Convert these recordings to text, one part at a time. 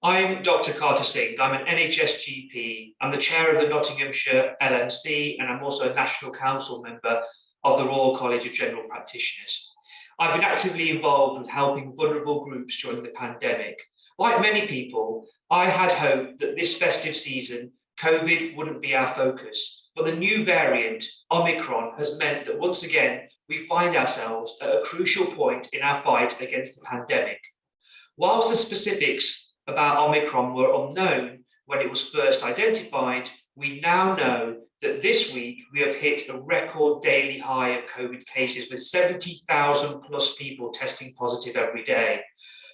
I'm Dr. Carter Singh. I'm an NHS GP. I'm the chair of the Nottinghamshire LMC, and I'm also a National Council member of the Royal College of General Practitioners. I've been actively involved with helping vulnerable groups during the pandemic. Like many people, I had hoped that this festive season, COVID wouldn't be our focus, but the new variant, Omicron, has meant that once again, we find ourselves at a crucial point in our fight against the pandemic. Whilst the specifics about Omicron were unknown when it was first identified, we now know that this week we have hit a record daily high of COVID cases with 70,000 plus people testing positive every day.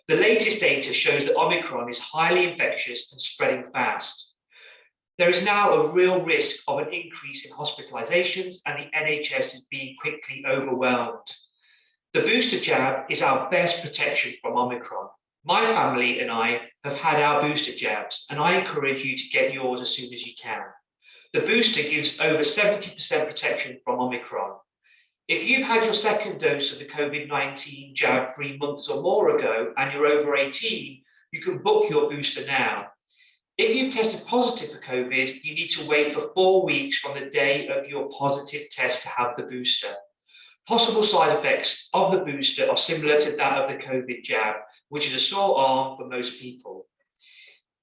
The latest data shows that Omicron is highly infectious and spreading fast. There is now a real risk of an increase in hospitalizations, and the NHS is being quickly overwhelmed. The booster jab is our best protection from Omicron. My family and I have had our booster jabs, and I encourage you to get yours as soon as you can. The booster gives over 70% protection from Omicron. If you've had your second dose of the COVID-19 jab 3 months or more ago and you're over 18, you can book your booster now. If you've tested positive for COVID, you need to wait for 4 weeks from the day of your positive test to have the booster. Possible side effects of the booster are similar to that of the COVID jab, which is a sore arm for most people.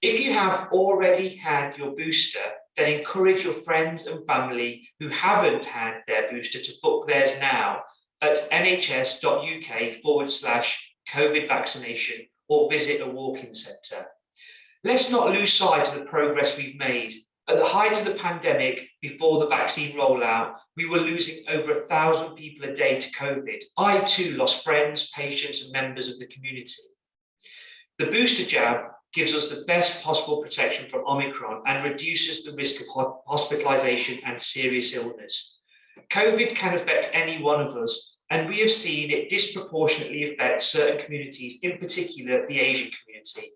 If you have already had your booster, then encourage your friends and family who haven't had their booster to book theirs now at nhs.uk/COVID vaccination or visit a walk-in centre. Let's not lose sight of the progress we've made. At the height of the pandemic, before the vaccine rollout, we were losing over 1,000 people a day to COVID. I too lost friends, patients, and members of the community. The booster jab gives us the best possible protection from Omicron and reduces the risk of hospitalization and serious illness. COVID can affect any one of us, and we have seen it disproportionately affect certain communities, in particular the Asian community.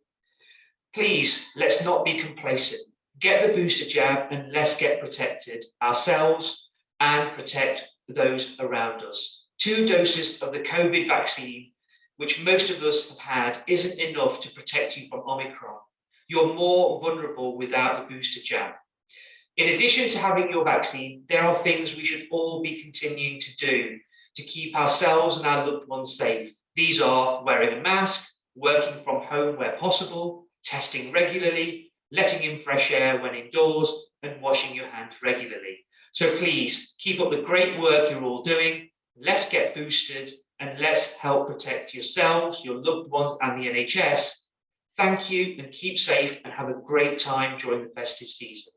Please, let's not be complacent. Get the booster jab and let's get protected ourselves and protect those around us. 2 doses of the COVID vaccine, which most of us have had, isn't enough to protect you from Omicron. You're more vulnerable without the booster jab. In addition to having your vaccine, there are things we should all be continuing to do to keep ourselves and our loved ones safe. These are wearing a mask, working from home where possible, testing regularly, letting in fresh air when indoors, and washing your hands regularly. So please, keep up the great work you're all doing. Let's get boosted and let's help protect yourselves, your loved ones, and the NHS. Thank you, and keep safe and have a great time during the festive season.